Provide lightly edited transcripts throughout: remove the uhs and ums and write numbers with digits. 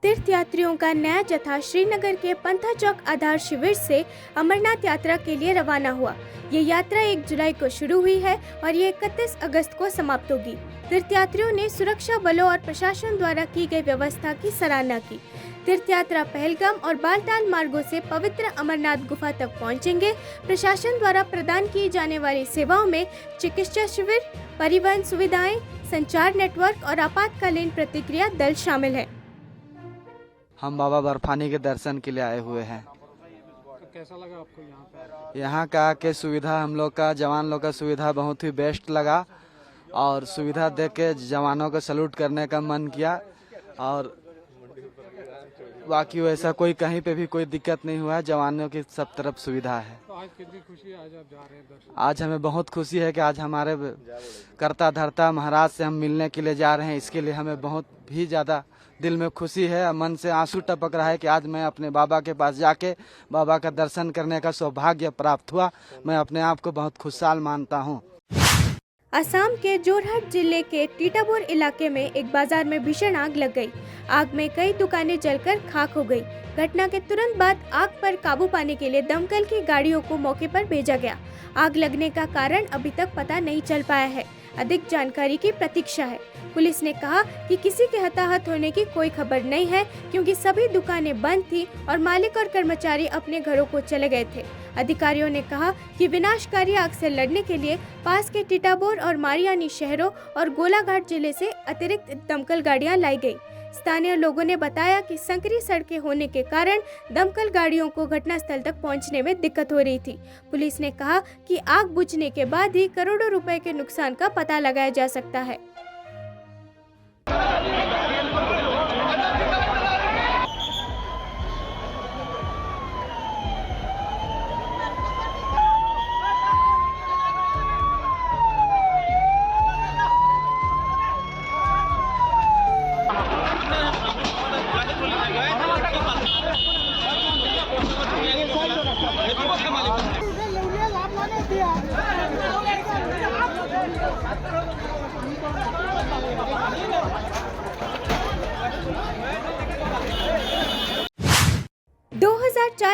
तीर्थ यात्रियों का नया जत्था श्रीनगर के पंथा चौक आधार शिविर से अमरनाथ यात्रा के लिए रवाना हुआ। ये यात्रा 1 जुलाई को शुरू हुई है और ये 31 अगस्त को समाप्त होगी। तीर्थ यात्रियों ने सुरक्षा बलों और प्रशासन द्वारा की गई व्यवस्था की सराहना की। तीर्थ यात्रा पहलगाम और बालताल मार्गों से पवित्र अमरनाथ गुफा तक पहुंचेंगे। प्रशासन द्वारा प्रदान की जाने वाली सेवाओं में चिकित्सा शिविर, परिवहन सुविधाएं, संचार नेटवर्क और आपातकालीन प्रतिक्रिया दल शामिल है। हम बाबा बर्फानी के दर्शन के लिए आए हुए हैं। कैसा लगा आपको यहाँ पे? यहाँ का के सुविधा हम लोग का जवान लोग का सुविधा बहुत ही बेस्ट लगा और सुविधा देख के जवानों को सैल्यूट करने का मन किया और बाकी वैसा कोई कहीं पे भी कोई दिक्कत नहीं हुआ है। जवानों की सब तरफ सुविधा है। तो आज कितनी खुशी है, आज आप जा रहे हैं दर्शन? आज हमें बहुत खुशी है कि आज हमारे करता धरता महाराज से हम मिलने के लिए जा रहे हैं। इसके लिए हमें बहुत भी ज़्यादा दिल में खुशी है, मन से आंसू टपक रहा है कि आज मैं अपने बाबा के पास जाके बाबा का दर्शन करने का सौभाग्य प्राप्त हुआ। मैं अपने आप को बहुत खुशहाल मानता हूँ। असम के जोरहट जिले के टीटाबोर इलाके में एक बाजार में भीषण आग लग गई। आग में कई दुकानें जलकर खाक हो गई। घटना के तुरंत बाद आग पर काबू पाने के लिए दमकल की गाड़ियों को मौके पर भेजा गया। आग लगने का कारण अभी तक पता नहीं चल पाया है। अधिक जानकारी की प्रतीक्षा है। पुलिस ने कहा कि किसी के हताहत होने की कोई खबर नहीं है, क्योंकि सभी दुकानें बंद थी और मालिक और कर्मचारी अपने घरों को चले गए थे। अधिकारियों ने कहा कि विनाशकारी आग से लड़ने के लिए पास के टीटाबोर और मारियानी शहरों और गोलाघाट जिले से अतिरिक्त दमकल गाड़ियां लाई गई। स्थानीय लोगों ने बताया कि संकरी सड़कें होने के कारण दमकल गाड़ियों को घटनास्थल तक पहुंचने में दिक्कत हो रही थी। पुलिस ने कहा कि आग बुझने के बाद ही करोड़ों रुपए के नुकसान का पता लगाया जा सकता है।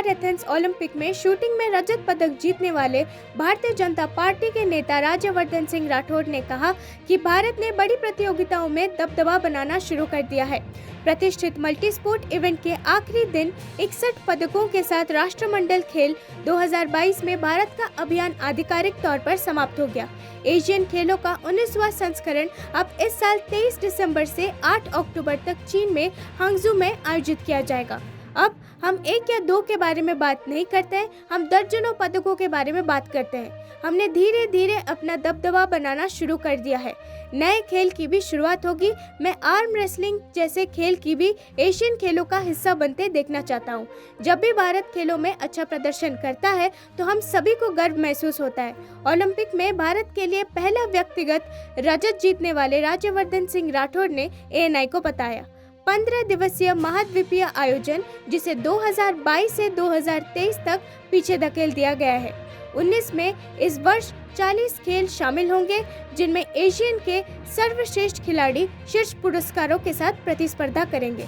एथेंस ओलंपिक में शूटिंग में रजत पदक जीतने वाले भारतीय जनता पार्टी के नेता राज्यवर्धन सिंह राठौड़ ने कहा कि भारत ने बड़ी प्रतियोगिताओं में दबदबा बनाना शुरू कर दिया है। प्रतिष्ठित मल्टी स्पोर्ट इवेंट के आखिरी दिन 61 पदकों के साथ राष्ट्रमंडल खेल 2022 में भारत का अभियान आधिकारिक तौर पर समाप्त हो गया। एशियन खेलों का 19वां संस्करण अब इस साल 23 दिसंबर से 8 अक्टूबर तक चीन में हांगझू में आयोजित किया जाएगा। अब हम 1 या 2 के बारे में बात नहीं करते हैं, हम दर्जनों पदकों के बारे में बात करते हैं। हमने धीरे धीरे अपना दबदबा बनाना शुरू कर दिया है। नए खेल की भी शुरुआत होगी। मैं आर्म रेसलिंग जैसे खेल की भी एशियन खेलों का हिस्सा बनते देखना चाहता हूँ। जब भी भारत खेलों में अच्छा प्रदर्शन करता है तो हम सभी को गर्व महसूस होता है। ओलंपिक में भारत के लिए पहला व्यक्तिगत रजत जीतने वाले राज्यवर्धन सिंह राठौड़ ने ANI को बताया। 15 दिवसीय महाद्वीपीय आयोजन, जिसे 2022 से 2023 तक पीछे धकेल दिया गया है। 19 में इस वर्ष 40 खेल शामिल होंगे, जिनमें एशियन के सर्वश्रेष्ठ खिलाड़ी शीर्ष पुरस्कारों के साथ प्रतिस्पर्धा करेंगे।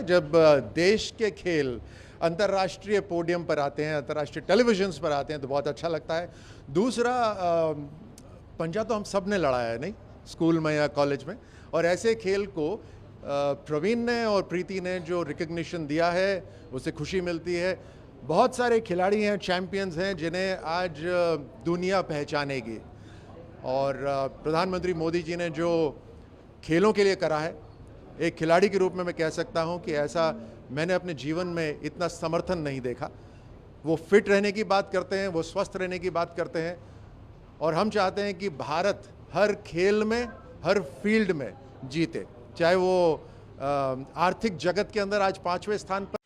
जब देश के खेल अंतर्राष्ट्रीय पोडियम पर आते हैं, अंतर्राष्ट्रीय टेलीविजन पर आते हैं तो बहुत अच्छा लगता है। दूसरा, पंजा तो हम सब ने लड़ा है, नहीं स्कूल में या कॉलेज में, और ऐसे खेल को प्रवीण ने और प्रीति ने जो रिकग्निशन दिया है उससे खुशी मिलती है। बहुत सारे खिलाड़ी हैं, चैंपियंस हैं, जिन्हें आज दुनिया पहचानेगी। और प्रधानमंत्री मोदी जी ने जो खेलों के लिए करा है, एक खिलाड़ी के रूप में मैं कह सकता हूं कि ऐसा मैंने अपने जीवन में इतना समर्थन नहीं देखा। वो फिट रहने की बात करते हैं, वो स्वस्थ रहने की बात करते हैं, और हम चाहते हैं कि भारत हर खेल में, हर फील्ड में जीते, चाहे वो आर्थिक जगत के अंदर आज 5वें स्थान पर।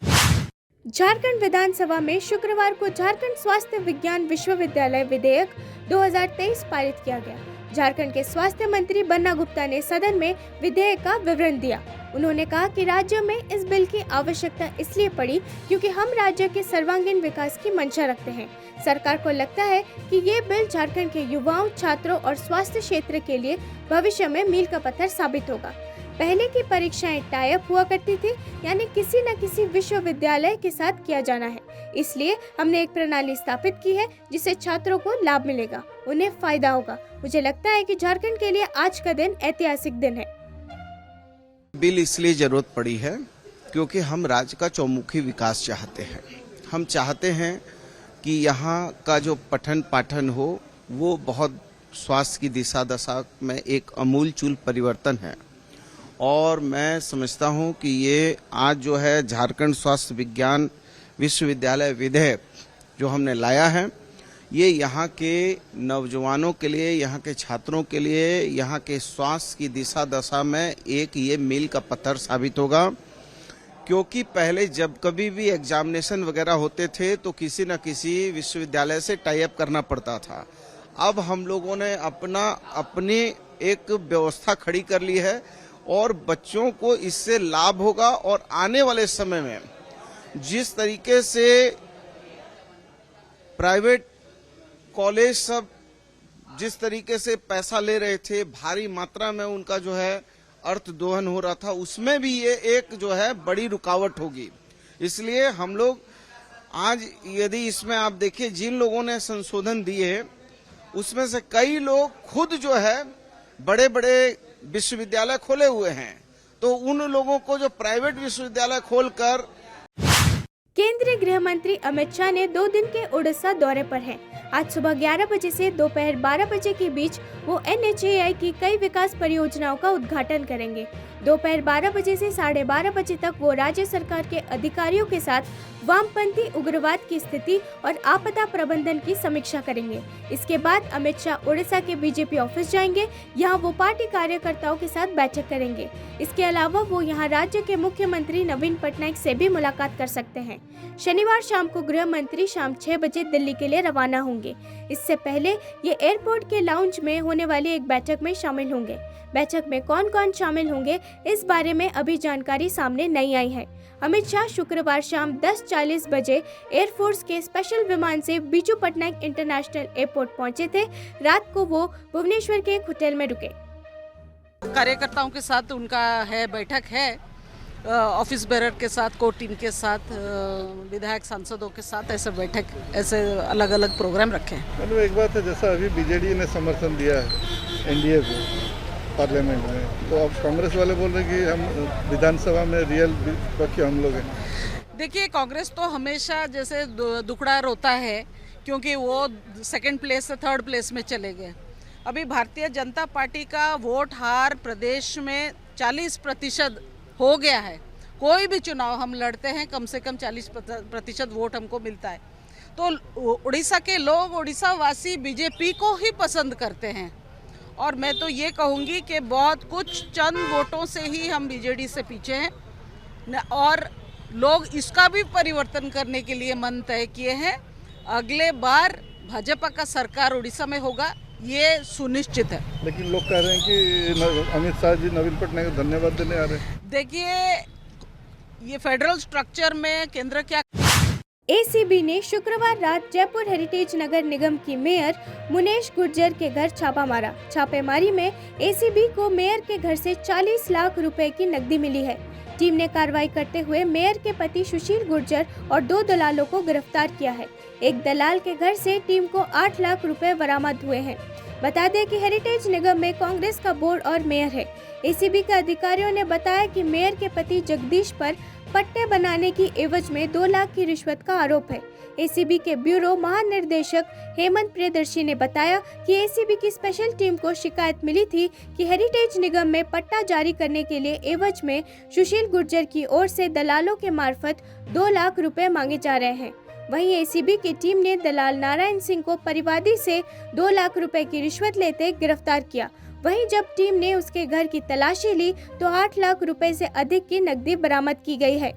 झारखंड विधानसभा में शुक्रवार को झारखंड स्वास्थ्य विज्ञान विश्वविद्यालय विधेयक 2023 पारित किया गया। झारखंड के स्वास्थ्य मंत्री बन्ना गुप्ता ने सदन में विधेयक का विवरण दिया। उन्होंने कहा कि राज्य में इस बिल की आवश्यकता इसलिए पड़ी क्योंकि हम राज्य के सर्वांगीण विकास की मंशा रखते हैं। सरकार को लगता है कि ये बिल झारखंड के युवाओं, छात्रों और स्वास्थ्य क्षेत्र के लिए भविष्य में मील का पत्थर साबित होगा। पहले की परीक्षाएं टाई अप हुआ करती थी, यानी किसी न किसी विश्वविद्यालय के साथ किया जाना है। इसलिए हमने एक प्रणाली स्थापित की है जिससे छात्रों को लाभ मिलेगा, उन्हें फायदा होगा। मुझे लगता है कि झारखंड के लिए आज का दिन ऐतिहासिक दिन है। बिल इसलिए जरूरत पड़ी है क्योंकि हम राज्य का चौमुखी विकास चाहते हैं। हम चाहते हैं कि यहाँ का जो पठन पाठन हो वो बहुत स्वास्थ्य की दिशा दशा में एक अमूलचूल परिवर्तन है। और मैं समझता हूँ कि ये आज जो है झारखंड स्वास्थ्य विज्ञान विश्वविद्यालय विधेयक जो हमने लाया है, ये यहाँ के नौजवानों के लिए, यहाँ के छात्रों के लिए, यहाँ के स्वास्थ्य की दिशा दशा में एक ये मील का पत्थर साबित होगा। क्योंकि पहले जब कभी भी एग्जामिनेशन वगैरह होते थे तो किसी न किसी विश्वविद्यालय से टाई अप करना पड़ता था। अब हम लोगों ने अपनी एक व्यवस्था खड़ी कर ली है और बच्चों को इससे लाभ होगा। और आने वाले समय में जिस तरीके से प्राइवेट कॉलेज सब जिस तरीके से पैसा ले रहे थे, भारी मात्रा में उनका जो है अर्थ दोहन हो रहा था, उसमें भी ये एक जो है बड़ी रुकावट होगी। इसलिए हम लोग आज यदि इसमें आप देखिए जिन लोगों ने संशोधन दिए उसमें से कई लोग खुद जो है बड़े बड़े विश्वविद्यालय खोले हुए हैं, तो उन लोगों को जो प्राइवेट विश्वविद्यालय खोलकर। केंद्रीय गृह मंत्री अमित शाह ने 2 दिन के उड़ीसा दौरे पर हैं। आज सुबह 11 बजे से दोपहर 12 बजे के बीच वो NHAI की कई विकास परियोजनाओं का उद्घाटन करेंगे। दोपहर 12 बजे से 12:30 बजे तक वो राज्य सरकार के अधिकारियों के साथ वामपंथी उग्रवाद की स्थिति और आपदा प्रबंधन की समीक्षा करेंगे। इसके बाद अमित शाह उड़ीसा के बीजेपी ऑफिस जाएंगे। यहाँ वो पार्टी कार्यकर्ताओं के साथ बैठक करेंगे। इसके अलावा वो यहाँ राज्य के मुख्यमंत्री नवीन पटनायक से भी मुलाकात कर सकते हैं। शनिवार शाम को गृह मंत्री शाम 6 बजे दिल्ली के लिए रवाना होंगे। इससे पहले ये एयरपोर्ट के लाउंज में होने वाली एक बैठक में शामिल होंगे। बैठक में कौन कौन शामिल होंगे इस बारे में अभी जानकारी सामने नहीं आई है। अमित शाह शुक्रवार शाम 10:40 बजे एयरफोर्स के स्पेशल विमान से बीजू पटनायक इंटरनेशनल एयरपोर्ट पहुंचे थे। रात को वो भुवनेश्वर के एक होटल में रुके। कार्यकर्ताओं के साथ उनका है बैठक है, ऑफिस बेरर के साथ, कोर टीम के साथ, विधायक सांसदों के साथ ऐसे बैठक, ऐसे अलग अलग प्रोग्राम रखे हैं। मतलब एक बात है, जैसा अभी बीजेडी ने समर्थन दिया है एनडीए को पार्लियामेंट में, तो अब कांग्रेस वाले बोल रहे हैं कि हम विधानसभा में रियल विपक्ष हम लोग हैं। देखिए, कांग्रेस तो हमेशा जैसे दुखड़ा रोता है क्योंकि वो 2nd प्लेस से 3rd प्लेस में चले गए। अभी भारतीय जनता पार्टी का वोट हार प्रदेश में 40% हो गया है। कोई भी चुनाव हम लड़ते हैं कम से कम 40% वोट हमको मिलता है। तो उड़ीसा के लोग, उड़ीसा वासी बीजेपी को ही पसंद करते हैं। और मैं तो ये कहूँगी कि बहुत कुछ चंद वोटों से ही हम बीजेडी से पीछे हैं और लोग इसका भी परिवर्तन करने के लिए मन तय किए हैं। अगले बार भाजपा का सरकार उड़ीसा में होगा, ये सुनिश्चित है। लेकिन लोग कह रहे हैं कि अमित शाह जी नवीन पटनायक को धन्यवाद देने आ रहे हैं। देखिए, ये फेडरल स्ट्रक्चर में केंद्र क्या। एसीबी ने शुक्रवार रात जयपुर हेरिटेज नगर निगम की मेयर मुनेश गुर्जर के घर छापा मारा। छापेमारी में एसीबी को मेयर के घर से 40 लाख रुपए की नकदी मिली है। टीम ने कार्रवाई करते हुए मेयर के पति सुशील गुर्जर और 2 दलालों को गिरफ्तार किया है। एक दलाल के घर से टीम को 8 लाख रुपए बरामद हुए हैं। बता दें कि हेरिटेज निगम में कांग्रेस का बोर्ड और मेयर है। एसीबी के अधिकारियों ने बताया कि मेयर के पति जगदीश पर पट्टे बनाने की एवज में 2 लाख की रिश्वत का आरोप है। एसीबी के ब्यूरो महानिर्देशक हेमंत प्रियदर्शी ने बताया कि एसीबी की स्पेशल टीम को शिकायत मिली थी कि हेरिटेज निगम में पट्टा जारी करने के लिए एवज में सुशील गुर्जर की ओर से दलालों के मार्फत 2 लाख रुपए मांगे जा रहे हैं। वहीं एसीबी की टीम ने दलाल नारायण सिंह को परिवादी से 2 लाख रुपए की रिश्वत लेते गिरफ्तार किया। वहीं जब टीम ने उसके घर की तलाशी ली तो 8 लाख रुपए से अधिक की नकदी बरामद की गई है।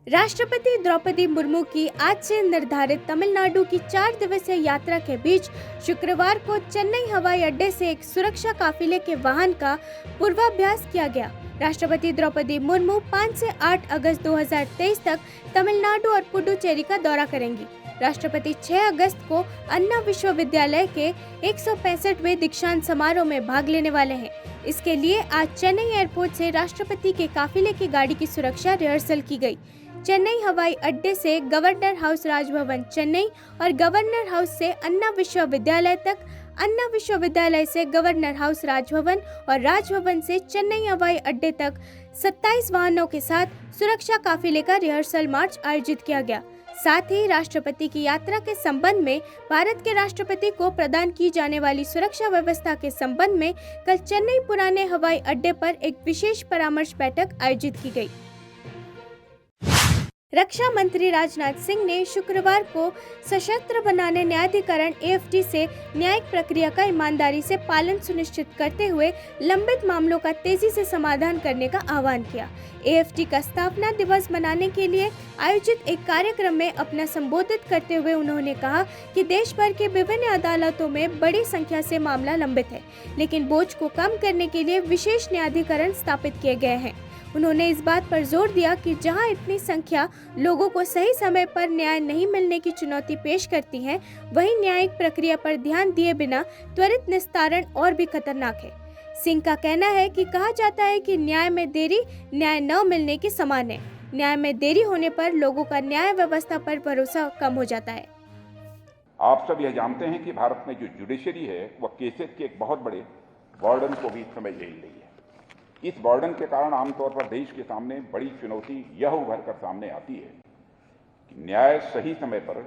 राष्ट्रपति द्रौपदी मुर्मू की आज से निर्धारित तमिलनाडु की 4 दिवसीय यात्रा के बीच शुक्रवार को चेन्नई हवाई अड्डे से एक सुरक्षा काफिले के वाहन का पूर्वाभ्यास किया गया। राष्ट्रपति द्रौपदी मुर्मू 5 से 8 अगस्त 2023 तक तमिलनाडु और पुडुचेरी का दौरा करेंगी। राष्ट्रपति 6 अगस्त को अन्ना विश्वविद्यालय के 165वें दीक्षांत समारोह में भाग लेने वाले हैं। इसके लिए आज चेन्नई एयरपोर्ट से राष्ट्रपति के काफिले की गाड़ी की सुरक्षा रिहर्सल की गई। चेन्नई हवाई अड्डे से गवर्नर हाउस राजभवन चेन्नई और गवर्नर हाउस से अन्ना विश्वविद्यालय तक, अन्ना विश्वविद्यालय से गवर्नर हाउस राजभवन और राजभवन से चेन्नई हवाई अड्डे तक 27 वाहनों के साथ सुरक्षा काफिले का रिहर्सल मार्च आयोजित किया गया। साथ ही राष्ट्रपति की यात्रा के संबंध में भारत के राष्ट्रपति को प्रदान की जाने वाली सुरक्षा व्यवस्था के संबंध में कल चेन्नई पुराने हवाई अड्डे पर एक विशेष परामर्श बैठक आयोजित की गई। रक्षा मंत्री राजनाथ सिंह ने शुक्रवार को सशस्त्र बनाने न्यायाधिकरण AFT से न्यायिक प्रक्रिया का ईमानदारी से पालन सुनिश्चित करते हुए लंबित मामलों का तेजी से समाधान करने का आह्वान किया। AFT का स्थापना दिवस मनाने के लिए आयोजित एक कार्यक्रम में अपना संबोधित करते हुए उन्होंने कहा कि देश भर के विभिन्न अदालतों में बड़ी संख्या से मामला लंबित है, लेकिन बोझ को कम करने के लिए विशेष न्यायाधिकरण स्थापित किए गए हैं। उन्होंने इस बात पर जोर दिया कि जहां इतनी संख्या लोगों को सही समय पर न्याय नहीं मिलने की चुनौती पेश करती है, वहीं न्यायिक प्रक्रिया पर ध्यान दिए बिना त्वरित निस्तारण और भी खतरनाक है। सिंह का कहना है कि कहा जाता है कि न्याय में देरी न्याय न मिलने के समान है। न्याय में देरी होने पर लोगों का न्याय व्यवस्था पर भरोसा कम हो जाता है। आप सब यह जानते हैं कि भारत में जो जुडिशरी है वह केसेस के एक बहुत बड़े बर्डन को भी समझ रही है। इस बर्डन के कारण आमतौर पर देश के सामने बड़ी चुनौती यह उभर कर सामने आती है कि न्याय सही समय पर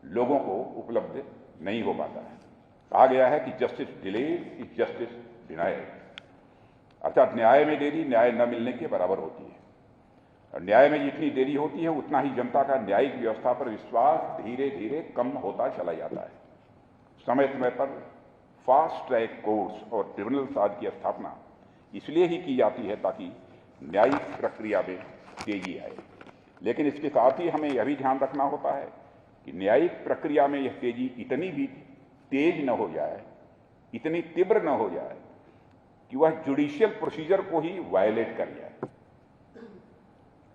लोगों को उपलब्ध नहीं हो पाता है। कहा गया है कि justice delayed is justice denied, अर्थात न्याय में देरी न्याय न मिलने के बराबर होती है। और न्याय में जितनी देरी होती है उतना ही जनता का न्यायिक व्यवस्था पर विश्वास धीरे धीरे कम होता चला जाता है। समय समय पर फास्ट ट्रैक कोर्ट्स और ट्रिब्यूनल्स आदि की स्थापना इसलिए ही की जाती है ताकि न्यायिक प्रक्रिया में तेजी आए, लेकिन इसके साथ ही हमें यह भी ध्यान रखना होता है कि न्यायिक प्रक्रिया में यह तेजी इतनी भी तेज न हो जाए, इतनी तीव्र न हो जाए कि वह जुडिशियल प्रोसीजर को ही वायलेट कर जाए।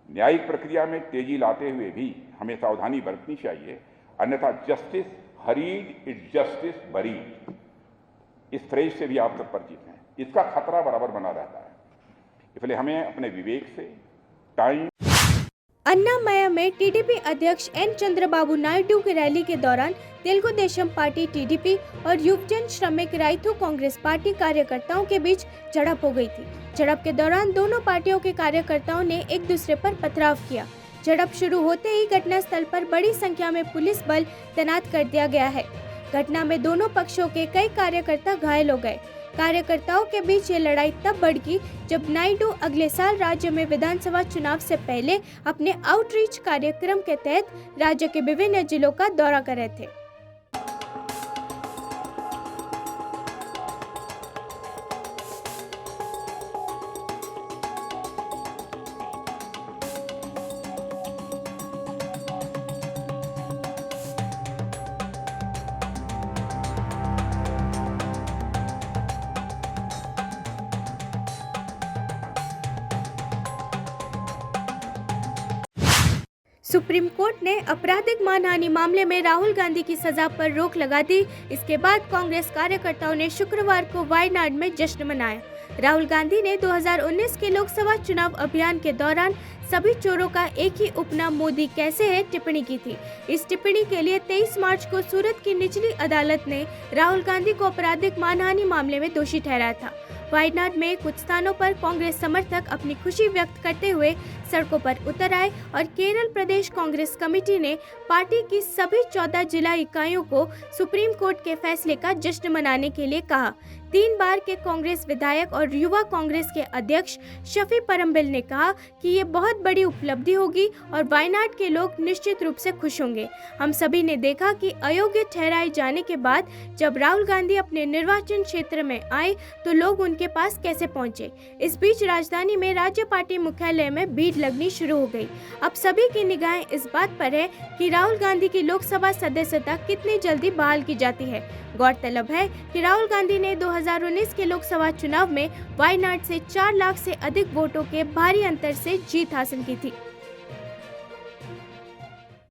न्यायिक प्रक्रिया में तेजी लाते हुए भी हमें सावधानी बरतनी चाहिए, अन्यथा justice hurried is justice buried, इस फ्रेज से भी आप सब परिचित हैं। इसका खतरा बराबर बना रहता है, इसलिए हमें अपने विवेक से टाइम। अन्नामय में टीडीपी अध्यक्ष एन चंद्रबाबू नायडू की रैली के दौरान तेलुगु देशम पार्टी टीडीपी और युवजन श्रमिक राइतू कांग्रेस पार्टी कार्यकर्ताओं के बीच झड़प हो गई थी। झड़प के दौरान दोनों पार्टियों के कार्यकर्ताओं ने एक दूसरे पर पथराव किया। झड़प शुरू होते ही घटनास्थल पर बड़ी संख्या में पुलिस बल तैनात कर दिया गया है। घटना में दोनों पक्षों के कई कार्यकर्ता घायल हो गए। कार्यकर्ताओं के बीच ये लड़ाई तब बढ़ गई जब नायडू अगले साल राज्य में विधानसभा चुनाव से पहले अपने आउटरीच कार्यक्रम के तहत राज्य के विभिन्न जिलों का दौरा कर रहे थे। सुप्रीम कोर्ट ने आपराधिक मानहानि मामले में राहुल गांधी की सजा पर रोक लगा दी। इसके बाद कांग्रेस कार्यकर्ताओं ने शुक्रवार को वायनाड में जश्न मनाया। राहुल गांधी ने 2019 के लोकसभा चुनाव अभियान के दौरान सभी चोरों का एक ही उपनाम मोदी कैसे है टिप्पणी की थी। इस टिप्पणी के लिए 23 मार्च को सूरत की निचली अदालत ने राहुल गांधी को आपराधिक मानहानि मामले में दोषी ठहराया था। वायनाड में कुछ स्थानों पर कांग्रेस समर्थक अपनी खुशी व्यक्त करते हुए सड़कों पर उतर आए और केरल प्रदेश कांग्रेस कमेटी ने पार्टी की सभी 14 जिला इकाइयों को सुप्रीम कोर्ट के फैसले का जश्न मनाने के लिए कहा। 3 बार के कांग्रेस विधायक और युवा कांग्रेस के अध्यक्ष शफी परम्बिल ने कहा कि ये बहुत बड़ी उपलब्धि होगी और वायनाड के लोग निश्चित रूप से खुश होंगे। हम सभी ने देखा कि अयोग्य ठहराए जाने के बाद जब राहुल गांधी अपने निर्वाचन क्षेत्र में आए तो लोग उनके पास कैसे पहुंचे। इस बीच राजधानी में राज्य पार्टी मुख्यालय में भीड़ लगनी शुरू हो गई। अब सभी की निगाहें इस बात पर है कि राहुल गांधी की लोकसभा सदस्यता कितनी जल्दी बहाल की जाती है। गौरतलब है कि राहुल गांधी ने 2019 के लोकसभा चुनाव में वायनाड से 4 लाख से अधिक वोटों के भारी अंतर से जीत हासिल की थी।